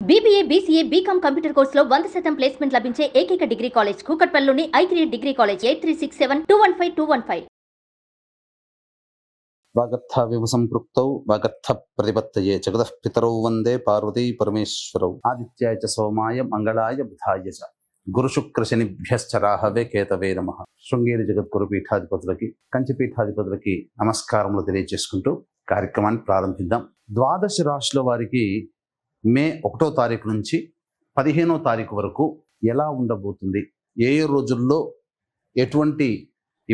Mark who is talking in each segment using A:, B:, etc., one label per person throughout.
A: BBA, BCA, BCom computer కోర్సులో 100% placement లభించే ఏకైక డిగ్రీ కాలేజ్ కూకట్పల్లిలోని I3 డిగ్రీ కాలేజ్ 8367215215.
B: వాగర్థ విభుసంపృక్తౌ వాగర్థ ప్రతిపత్తయే జగతః పితరౌ వందే పార్వతీ పరమేశ్వరౌ ఆదిత్యాయ చ సోమాయ మంగళాయ బుధాయ చ గురు శుక్ర శనిభ్యశ్చ రాహవే కేతవే నమః. శృంగేరి జగద్గురు పీఠాధిపతులకి కంచి పీఠాధిపతులకి నమస్కారములు తెలియజేసుకుంటూ కార్యక్రమాన్ని ప్రారంభిద్దాం. ద్వాదశ రాశుల వారికి మే 1వ తారీఖు నుంచి 15వ తారీఖు వరకు ఎలా ఉండబోతుంది, ఏ రోజుల్లో ఎటువంటి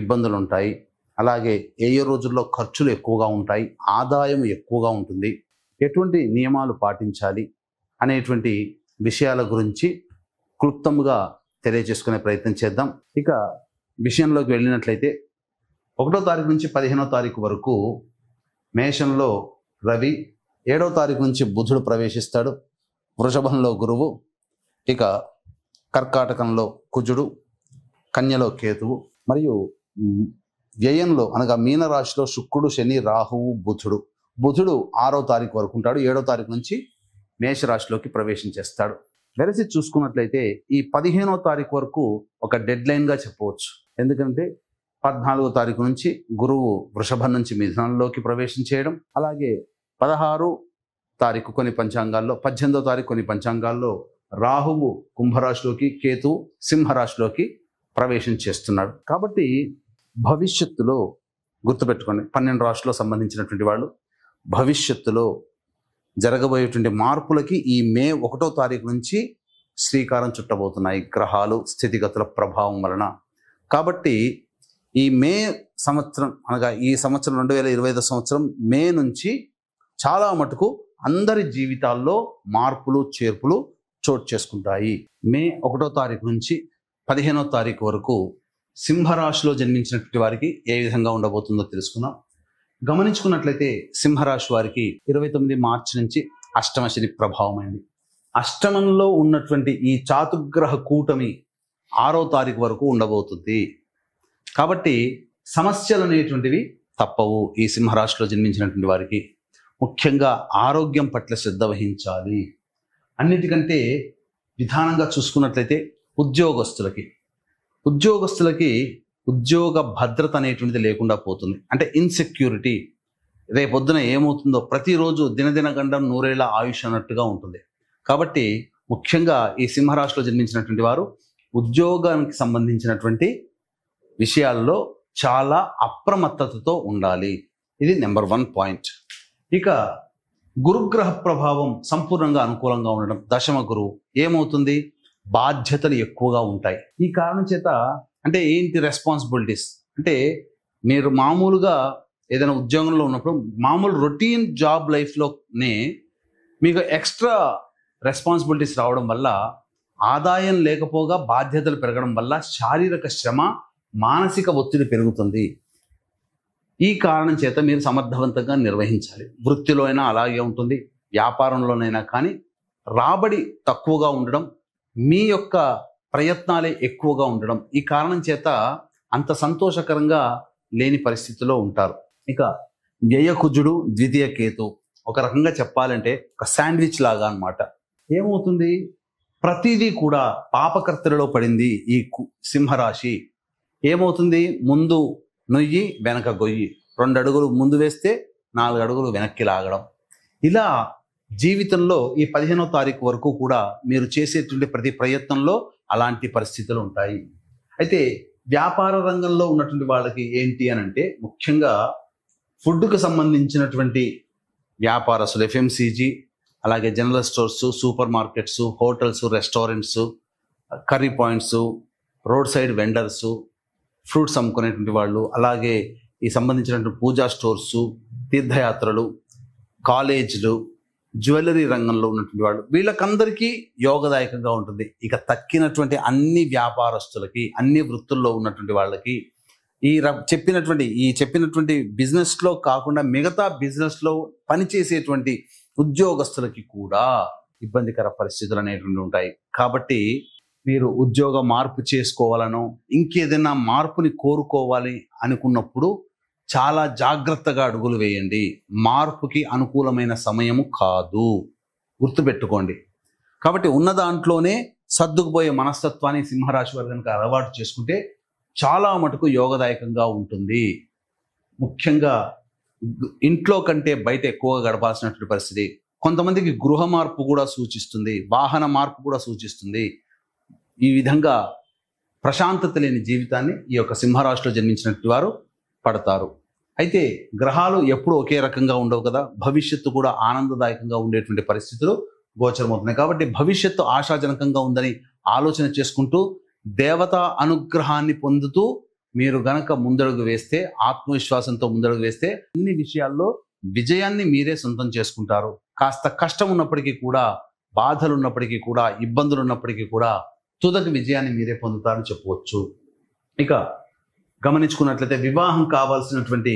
B: ఇబ్బందులు ఉంటాయి, అలాగే ఏ రోజుల్లో ఖర్చులు ఎక్కువగా ఉంటాయి, ఆదాయం ఎక్కువగా ఉంటుంది, ఎటువంటి నియమాలు పాటించాలి అనేటువంటి విషయాల గురించి క్లుప్తంగా తెలియజేసుకునే ప్రయత్నం చేద్దాం. ఇక విషయంలోకి వెళ్ళినట్లయితే 1వ తారీఖు నుంచి 15వ తారీఖు వరకు మేషంలో రవి, 7వ తారీఖు నుంచి బుధుడు ప్రవేశిస్తాడు, వృషభంలో గురువు, ఇక కర్కాటకంలో కుజుడు, కన్యలో కేతువు, మరియు వ్యయంలో అనగా మీనరాశిలో శుక్రుడు, శని, రాహువు, బుధుడు 6వ తారీఖు వరకు ఉంటాడు. 7వ తారీఖు నుంచి మేషరాశిలోకి ప్రవేశించేస్తాడు. వెరసి చూసుకున్నట్లయితే ఈ 15వ తారీఖు వరకు ఒక డెడ్ లైన్గా చెప్పవచ్చు. ఎందుకంటే 14వ తారీఖు నుంచి గురువు వృషభం నుంచి మిథునంలోకి ప్రవేశం చేయడం, అలాగే 16వ తారీఖు కొన్ని పంచాంగాల్లో, 18వ తారీఖు కొన్ని పంచాంగాల్లో రాహువు కుంభరాశిలోకి, కేతువు సింహరాశిలోకి ప్రవేశం చేస్తున్నాడు. కాబట్టి భవిష్యత్తులో గుర్తుపెట్టుకోండి, 12 రాశుల్లో సంబంధించినటువంటి వాళ్ళు భవిష్యత్తులో జరగబోయేటువంటి మార్పులకి ఈ మే 1వ తారీఖు నుంచి శ్రీకారం చుట్టబోతున్నాయి గ్రహాలు స్థితిగతుల ప్రభావం వలన. కాబట్టి ఈ మే సంవత్సరం అనగా ఈ సంవత్సరం 2025 సంవత్సరం మే నుంచి చాలా మటుకు అందరి జీవితాల్లో మార్పులు చేర్పులు చోటు చేసుకుంటాయి. మే 1వ తారీఖు నుంచి 15వ తారీఖు వరకు సింహరాశిలో జన్మించినటువంటి వారికి ఏ విధంగా ఉండబోతుందో తెలుసుకుందాం. గమనించుకున్నట్లయితే సింహరాశి వారికి 29 మార్చి నుంచి అష్టమ శని ప్రభావమైంది. అష్టమంలో ఉన్నటువంటి ఈ చాతుగ్రహ కూటమి 6వ తారీఖు వరకు ఉండబోతుంది. కాబట్టి సమస్యలు అనేటువంటివి తప్పవు. ఈ సింహరాశిలో జన్మించినటువంటి వారికి ముఖ్యంగా ఆరోగ్యం పట్ల శ్రద్ధ వహించాలి. అన్నిటికంటే విధానంగా చూసుకున్నట్లయితే ఉద్యోగస్తులకి ఉద్యోగ భద్రత అనేటువంటిది లేకుండా పోతుంది. అంటే ఇన్సెక్యూరిటీ, రేపొద్దున ఏమవుతుందో ప్రతిరోజు దినదిన గండం నూరేళ్ల ఆయుష్ అన్నట్టుగా ఉంటుంది. కాబట్టి ముఖ్యంగా ఈ సింహరాశిలో జన్మించినటువంటి వారు ఉద్యోగానికి సంబంధించినటువంటి విషయాల్లో చాలా అప్రమత్తతతో ఉండాలి. ఇది నెంబర్ 1 పాయింట్. ఇక గురుగ్రహ ప్రభావం సంపూర్ణంగా అనుకూలంగా ఉండడం, దశమ గురువు ఏమవుతుంది, బాధ్యతలు ఎక్కువగా ఉంటాయి. ఈ కారణం చేత అంటే ఏంటి రెస్పాన్సిబిలిటీస్ అంటే, మీరు మామూలుగా ఏదైనా ఉద్యోగంలో ఉన్నప్పుడు మామూలు రొటీన్ జాబ్ లైఫ్లోనే మీకు ఎక్స్ట్రా రెస్పాన్సిబిలిటీస్ రావడం వల్ల, ఆదాయం లేకపోగా బాధ్యతలు పెరగడం వల్ల శారీరక శ్రమ, మానసిక ఒత్తిడి పెరుగుతుంది. ఈ కారణం చేత మీరు సమర్థవంతంగా నిర్వహించాలి. వృత్తిలో అయినా అలాగే ఉంటుంది, వ్యాపారంలోనైనా కానీ రాబడి తక్కువగా ఉండడం, మీ యొక్క ప్రయత్నాలే ఎక్కువగా ఉండడం, ఈ కారణం చేత అంత సంతోషకరంగా లేని పరిస్థితిలో ఉంటారు. ఇక వ్యయకుజుడు, ద్వితీయ కేతు ఒక రకంగా చెప్పాలంటే ఒక శాండ్విచ్ లాగా అన్నమాట. ఏమవుతుంది, ప్రతిదీ కూడా పాపకర్తలలో పడింది ఈ సింహరాశి. ఏమవుతుంది, ముందు నొయ్యి వెనక గొయ్యి, 2 అడుగులు ముందు వేస్తే 4 అడుగులు వెనక్కి లాగడం. ఇలా జీవితంలో ఈ 15వ తారీఖు వరకు కూడా మీరు చేసేటువంటి ప్రతి ప్రయత్నంలో అలాంటి పరిస్థితులు ఉంటాయి. అయితే వ్యాపార రంగంలో ఉన్నటువంటి వాళ్ళకి ఏంటి అని అంటే, ముఖ్యంగా ఫుడ్కు సంబంధించినటువంటి వ్యాపారస్తులు, FMCG, అలాగే general stores, super markets, hotels, restaurants, curry points, roadside vendors, fruits అమ్ముకునేటువంటి వాళ్ళు, అలాగే ఈ సంబంధించినటువంటి పూజా స్టోర్సు, తీర్థయాత్రలు, కాలేజీలు, జ్యువెలరీ రంగంలో ఉన్నటువంటి వాళ్ళు, వీళ్ళకందరికీ యోగదాయకంగా ఉంటుంది. ఇక తక్కినటువంటి అన్ని వ్యాపారస్తులకి, అన్ని వృత్తుల్లో ఉన్నటువంటి వాళ్ళకి, చెప్పినటువంటి బిజినెస్లో కాకుండా మిగతా బిజినెస్లో పనిచేసేటువంటి ఉద్యోగస్తులకి కూడా ఇబ్బందికర పరిస్థితులు అనేటువంటి ఉంటాయి. కాబట్టి మీరు ఉద్యోగ మార్పు చేసుకోవాలనో ఇంకేదైనా మార్పుని కోరుకోవాలి అనుకున్నప్పుడు చాలా జాగ్రత్తగా అడుగులు వేయండి. మార్పుకి అనుకూలమైన సమయము కాదు, గుర్తుపెట్టుకోండి. కాబట్టి ఉన్న దాంట్లోనే సర్దుకుపోయే మనస్తత్వాన్ని సింహరాశి వారు కనుక అలవాటు చేసుకుంటే చాలా మటుకు యోగదాయకంగా ఉంటుంది. ముఖ్యంగా ఇంట్లో కంటే బయట ఎక్కువగా గడపాల్సినటువంటి పరిస్థితి. కొంతమందికి గృహ మార్పు కూడా సూచిస్తుంది, వాహన మార్పు కూడా సూచిస్తుంది. ఈ విధంగా ప్రశాంతత లేని జీవితాన్ని ఈ యొక్క సింహరాశిలో జన్మించినటువంటి వారు పడతారు. అయితే గ్రహాలు ఎప్పుడు ఒకే రకంగా ఉండవు కదా, భవిష్యత్తు కూడా ఆనందదాయకంగా ఉండేటువంటి పరిస్థితులు గోచరమవుతున్నాయి. కాబట్టి భవిష్యత్తు ఆశాజనకంగా ఉందని ఆలోచన చేసుకుంటూ దేవతా అనుగ్రహాన్ని పొందుతూ మీరు గనక ముందడుగు వేస్తే, ఆత్మవిశ్వాసంతో ముందడుగు వేస్తే అన్ని విషయాల్లో విజయాన్ని మీరే సొంతం చేసుకుంటారు. కాస్త కష్టం ఉన్నప్పటికీ కూడా, బాధలు ఉన్నప్పటికీ కూడా, ఇబ్బందులు ఉన్నప్పటికీ కూడా తుదకు విజయాన్ని మీరే పొందుతారని చెప్పవచ్చు. ఇక గమనించుకున్నట్లయితే వివాహం కావాల్సినటువంటి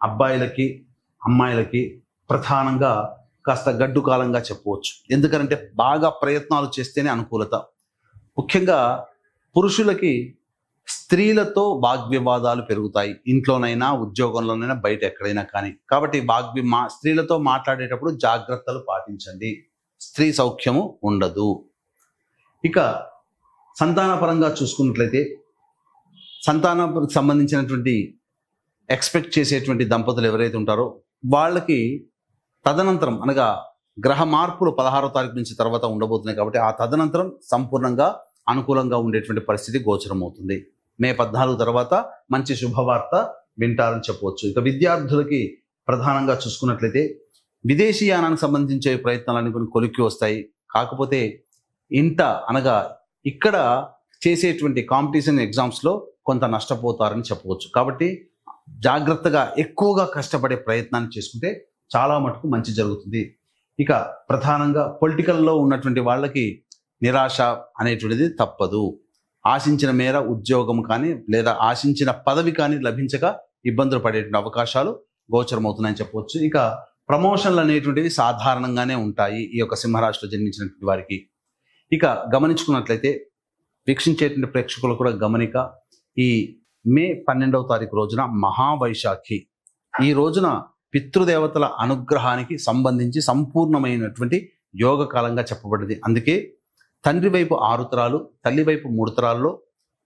B: అబ్బాయిలకి అమ్మాయిలకి ప్రధానంగా కాస్త గడ్డు కాలంగా చెప్పవచ్చు. ఎందుకంటే బాగా ప్రయత్నాలు చేస్తేనే అనుకూలత. ముఖ్యంగా పురుషులకి స్త్రీలతో వాగ్వివాదాలు పెరుగుతాయి, ఇంట్లోనైనా ఉద్యోగంలోనైనా బయట ఎక్కడైనా కానీ. కాబట్టి స్త్రీలతో మాట్లాడేటప్పుడు జాగ్రత్తలు పాటించండి, స్త్రీ సౌఖ్యము ఉండదు. ఇక సంతానపరంగా చూసుకున్నట్లయితే సంతానానికి సంబంధించినటువంటి ఎక్స్పెక్ట్ చేసేటువంటి దంపతులు ఎవరైతే ఉంటారో వాళ్ళకి తదనంతరం అనగా గ్రహ మార్పులు 16వ తారీఖు నుంచి తర్వాత ఉండబోతున్నాయి. కాబట్టి ఆ తదనంతరం సంపూర్ణంగా అనుకూలంగా ఉండేటువంటి పరిస్థితి గోచరం అవుతుంది. మే 14 తర్వాత మంచి శుభవార్త వింటారని చెప్పవచ్చు. ఇక విద్యార్థులకి ప్రధానంగా చూసుకున్నట్లయితే విదేశీయానానికి సంబంధించే ప్రయత్నాలన్నీ కొన్ని కొలిక్కి వస్తాయి. కాకపోతే అనగా ఇక్కడ చేసేటువంటి కాంపిటీషన్ ఎగ్జామ్స్లో కొంత నష్టపోతారని చెప్పవచ్చు. కాబట్టి జాగ్రత్తగా ఎక్కువగా కష్టపడే ప్రయత్నాన్ని చేసుకుంటే చాలా మటుకు మంచి జరుగుతుంది. ఇక ప్రధానంగా పొలిటికల్లో ఉన్నటువంటి వాళ్ళకి నిరాశ అనేటువంటిది తప్పదు. ఆశించిన మేర ఉద్యోగం కానీ లేదా ఆశించిన పదవి కానీ లభించక ఇబ్బందులు పడేటువంటి అవకాశాలు గోచరమవుతున్నాయని చెప్పవచ్చు. ఇక ప్రమోషన్లు అనేటువంటివి సాధారణంగానే ఉంటాయి ఈ యొక్క సింహరాశిలో జన్మించినటువంటి వారికి. ఇక గమనించుకున్నట్లయితే వీక్షించేటువంటి ప్రేక్షకులు కూడా గమనిక, ఈ మే 12వ తారీఖు రోజున మహావైశాఖి, ఈ రోజున పితృదేవతల అనుగ్రహానికి సంబంధించి సంపూర్ణమైనటువంటి యోగ కాలంగా చెప్పబడింది. అందుకే తండ్రి వైపు 6 తరాలు, తల్లి వైపు 3 తరాల్లో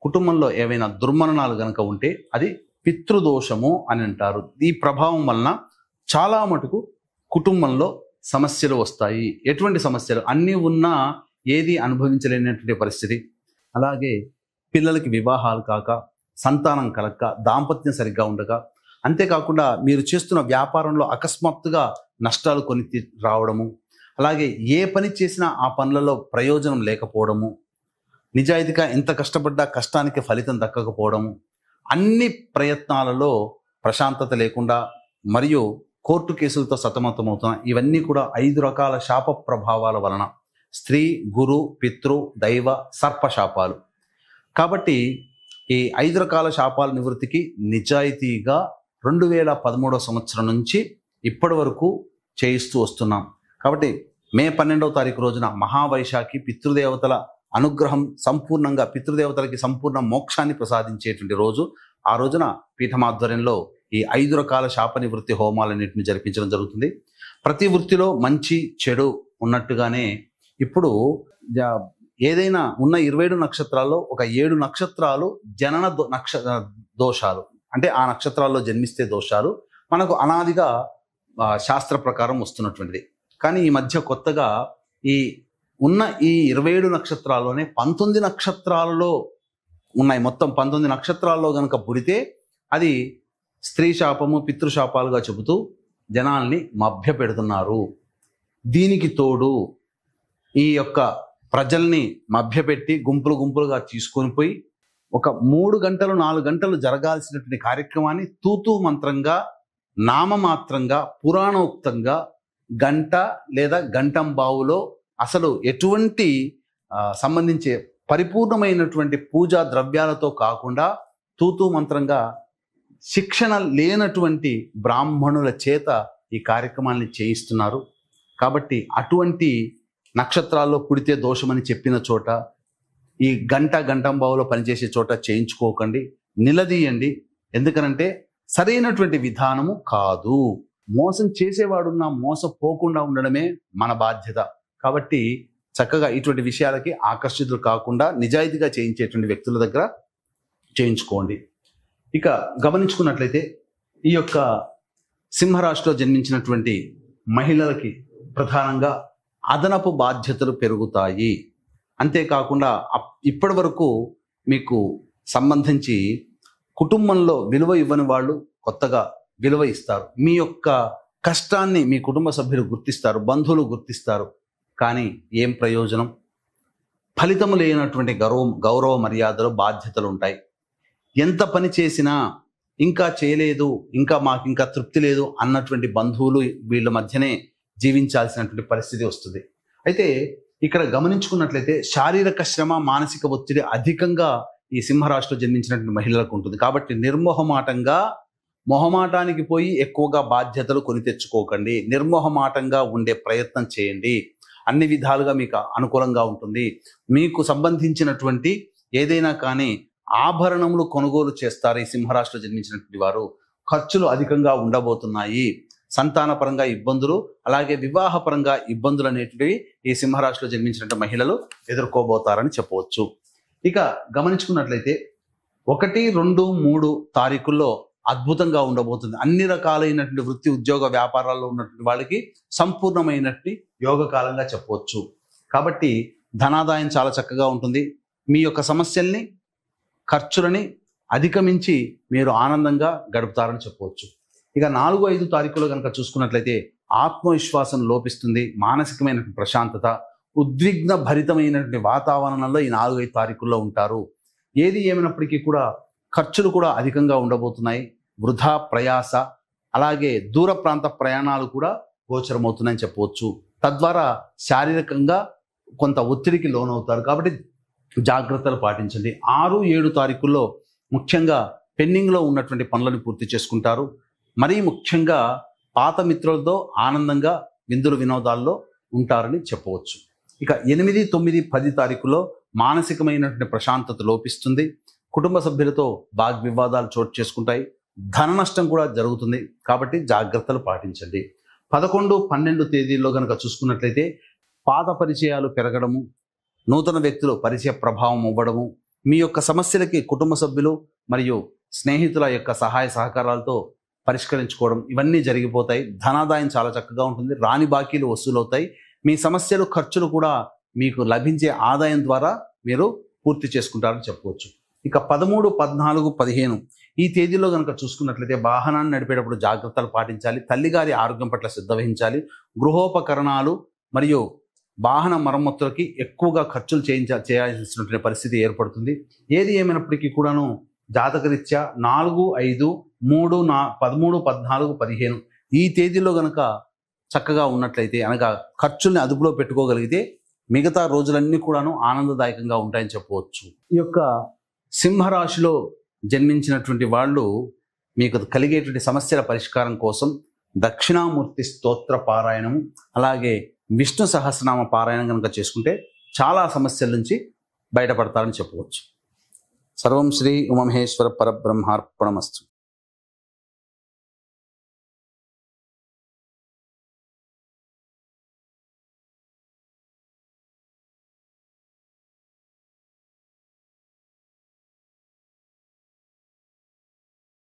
B: కుటుంబంలో ఏవైనా దుర్మరణాలు గనక ఉంటే అది పితృదోషము అని అంటారు. ఈ ప్రభావం వలన చాలా మటుకు కుటుంబంలో సమస్యలు వస్తాయి. ఎటువంటి సమస్యలు? అన్నీ ఉన్నా ఏది అనుభవించలేనటువంటి పరిస్థితి. అలాగే పిల్లలకి వివాహాలు కాక, సంతానం కలక్క, దాంపత్యం సరిగ్గా ఉండక, అంతేకాకుండా మీరు చేస్తున్న వ్యాపారంలో అకస్మాత్తుగా నష్టాలు కొని రావడము, అలాగే ఏ పని చేసినా ఆ పనులలో ప్రయోజనం లేకపోవడము, నిజాయితీగా ఎంత కష్టపడ్డా కష్టానికి ఫలితం దక్కకపోవడము, అన్ని ప్రయత్నాలలో ప్రశాంతత లేకుండా మరియు కోర్టు కేసులతో సతమతమవుతున్న ఇవన్నీ కూడా 5 రకాల శాప ప్రభావాల వలన, స్త్రీ, గురు, పితృ, దైవ, సర్ప శాపాలు. కాబట్టి ఈ 5 రకాల శాపాల నివృత్తికి నిజాయితీగా 2013 సంవత్సరం నుంచి ఇప్పటి వరకు చేయిస్తూ వస్తున్నాం. కాబట్టి మే 12వ తారీఖు రోజున మహావైశాఖి, పితృదేవతల అనుగ్రహం సంపూర్ణంగా, పితృదేవతలకి సంపూర్ణ మోక్షాన్ని ప్రసాదించేటువంటి రోజు. ఆ రోజున పీఠమాధ్వర్యంలో ఈ 5 రకాల శాప నివృత్తి హోమాలన్నింటిని జరిపించడం జరుగుతుంది. ప్రతి వృత్తిలో మంచి చెడు ఉన్నట్టుగానే ఇప్పుడు ఏదైనా ఉన్న 27 నక్షత్రాల్లో ఒక 7 నక్షత్రాలు జనన దోషాలు, అంటే ఆ నక్షత్రాల్లో జన్మిస్తే దోషాలు మనకు అనాదిగా శాస్త్ర ప్రకారం వస్తున్నటువంటిది. కానీ ఈ మధ్య కొత్తగా ఈ 27 నక్షత్రాల్లోనే 19 నక్షత్రాలలో ఉన్నాయి. మొత్తం 19 నక్షత్రాల్లో గనక పుడితే అది స్త్రీ శాపము, పితృశాపాలుగా చెబుతూ జనాల్ని మభ్య పెడుతున్నారు. దీనికి తోడు ఈ యొక్క ప్రజల్ని మభ్యపెట్టి గుంపులు గుంపులుగా తీసుకొని పోయి ఒక 3 గంటలు 4 గంటలు జరగాల్సినటువంటి కార్యక్రమాన్ని తూతూ మంత్రంగా, నామమాత్రంగా, పురాణోక్తంగా గంట లేదా గంటంబావులో అసలు ఎటువంటి సంబంధించే పరిపూర్ణమైనటువంటి పూజా ద్రవ్యాలతో కాకుండా తూతూ మంత్రంగా శిక్షణ లేనటువంటి బ్రాహ్మణుల చేత ఈ కార్యక్రమాన్ని చేయిస్తున్నారు. కాబట్టి అటువంటి నక్షత్రాల్లో పుడితే దోషమని చెప్పిన చోట, ఈ గంటంబావులో పనిచేసే చోట చేయించుకోకండి, నిలదీయండి. ఎందుకనంటే సరైనటువంటి విధానము కాదు. మోసం చేసేవాడున్నా మోసపోకుండా ఉండడమే మన బాధ్యత. కాబట్టి చక్కగా ఇటువంటి విషయాలకి ఆకర్షితులు కాకుండా నిజాయితీగా చేయించేటువంటి వ్యక్తుల దగ్గర చేయించుకోండి. ఇక గమనించుకున్నట్లయితే ఈ యొక్క సింహరాశిలో జన్మించినటువంటి మహిళలకి ప్రధానంగా అదనపు బాధ్యతలు పెరుగుతాయి. అంతేకాకుండా ఇప్పటి వరకు మీకు సంబంధించి కుటుంబంలో విలువ ఇవ్వని వాళ్ళు కొత్తగా విలువ ఇస్తారు. మీ యొక్క కష్టాన్ని మీ కుటుంబ సభ్యులు గుర్తిస్తారు, బంధువులు గుర్తిస్తారు. కానీ ఏం ప్రయోజనం? ఫలితము లేనటువంటి గౌరవ మర్యాదలు, బాధ్యతలు ఉంటాయి. ఎంత పని చేసినా ఇంకా చేయలేదు, మాకు ఇంకా తృప్తి లేదు అన్నటువంటి బంధువులు వీళ్ళ మధ్యనే జీవించాల్సినటువంటి పరిస్థితి వస్తుంది. అయితే ఇక్కడ గమనించుకున్నట్లయితే శారీరక శ్రమ, మానసిక ఒత్తిడి అధికంగా ఈ సింహరాశిలో జన్మించినటువంటి మహిళలకు ఉంటుంది. కాబట్టి మొహమాటానికి పోయి ఎక్కువగా బాధ్యతలు కొని తెచ్చుకోకండి. నిర్మోహమాటంగా ఉండే ప్రయత్నం చేయండి. అన్ని విధాలుగా మీకు అనుకూలంగా ఉంటుంది. మీకు సంబంధించినటువంటి ఏదైనా కానీ ఆభరణములు కొనుగోలు చేస్తారు ఈ సింహరాశిలో జన్మించినటువంటి వారు. ఖర్చులు అధికంగా ఉండబోతున్నాయి. సంతానపరంగా ఇబ్బందులు, అలాగే వివాహపరంగా ఇబ్బందులు అనేటివి ఈ సింహరాశిలో జన్మించినటువంటి మహిళలు ఎదుర్కోబోతారని చెప్పవచ్చు. ఇక గమనించుకున్నట్లయితే 1, 2, 3 తారీఖుల్లో అద్భుతంగా ఉండబోతుంది. అన్ని రకాలైనటువంటి వృత్తి, ఉద్యోగ, వ్యాపారాల్లో ఉన్నటువంటి వాళ్ళకి సంపూర్ణమైనటువంటి యోగ కాలంగా చెప్పవచ్చు. కాబట్టి ధనాదాయం చాలా చక్కగా ఉంటుంది. మీ యొక్క సమస్యల్ని, ఖర్చులని అధిగమించి మీరు ఆనందంగా గడుపుతారని చెప్పవచ్చు. ఇక 4, 5 తారీఖులో కనుక చూసుకున్నట్లయితే ఆత్మవిశ్వాసం లోపిస్తుంది. మానసికమైన ప్రశాంతత, ఉద్విగ్న భరితమైనటువంటి వాతావరణంలో ఈ 4, 5 తారీఖుల్లో ఉంటారు. ఏది ఏమైనప్పటికీ కూడా ఖర్చులు కూడా అధికంగా ఉండబోతున్నాయి. వృధా ప్రయాస, అలాగే దూర ప్రాంత ప్రయాణాలు కూడా గోచరమవుతున్నాయని చెప్పవచ్చు. తద్వారా శారీరకంగా కొంత ఒత్తిడికి లోనవుతారు. కాబట్టి జాగ్రత్తలు పాటించండి. 6, 7 తారీఖుల్లో ముఖ్యంగా పెండింగ్లో ఉన్నటువంటి పనులను పూర్తి చేసుకుంటారు. మరీ ముఖ్యంగా పాత మిత్రులతో ఆనందంగా విందులు వినోదాల్లో ఉంటారని చెప్పవచ్చు. ఇక 8, 9, 10 తారీఖులో మానసికమైనటువంటి ప్రశాంతత లోపిస్తుంది. కుటుంబ సభ్యులతో వాగ్వివాదాలు చోటు చేసుకుంటాయి. ధన నష్టం కూడా జరుగుతుంది. కాబట్టి జాగ్రత్తలు పాటించండి. 11, 12 తేదీల్లో కనుక చూసుకున్నట్లయితే పాత పరిచయాలు పెరగడము, నూతన వ్యక్తులు పరిచయ ప్రభావం అవ్వడము, మీ యొక్క సమస్యలకి కుటుంబ సభ్యులు మరియు స్నేహితుల యొక్క సహాయ సహకారాలతో పరిష్కరించుకోవడం, ఇవన్నీ జరిగిపోతాయి. ధనాదాయం చాలా చక్కగా ఉంటుంది. రాని బాకీలు వసూలవుతాయి. మీ సమస్యలు, ఖర్చులు కూడా మీకు లభించే ఆదాయం ద్వారా మీరు పూర్తి చేసుకుంటారని చెప్పవచ్చు. ఇక 13, 14, 15 ఈ తేదీలో కనుక చూసుకున్నట్లయితే వాహనాన్ని నడిపేటప్పుడు జాగ్రత్తలు పాటించాలి. తల్లిగారి ఆరోగ్యం పట్ల శ్రద్ధ వహించాలి. గృహోపకరణాలు మరియు వాహన మరమ్మతులకి ఎక్కువగా ఖర్చులు చేయాల్సినటువంటి పరిస్థితి ఏర్పడుతుంది. ఏది ఏమైనప్పటికీ కూడాను జాతకరీత్యా 4, 5, 3, 13, 14, 15 ఈ తేదీలో కనుక చక్కగా ఉన్నట్లయితే, అనగా ఖర్చుల్ని అదుపులో పెట్టుకోగలిగితే మిగతా రోజులన్నీ కూడాను ఆనందదాయకంగా ఉంటాయని చెప్పవచ్చు. ఈ యొక్క సింహరాశిలో జన్మించినటువంటి వాళ్ళు మీకు కలిగేటువంటి సమస్యల పరిష్కారం కోసం దక్షిణామూర్తి స్తోత్ర పారాయణము, అలాగే విష్ణు సహస్రనామ పారాయణం కనుక చేసుకుంటే చాలా సమస్యల నుంచి బయటపడతారని చెప్పవచ్చు. సర్వం శ్రీ ఉమామహేశ్వర పరబ్రహ్మార్పణమస్తు.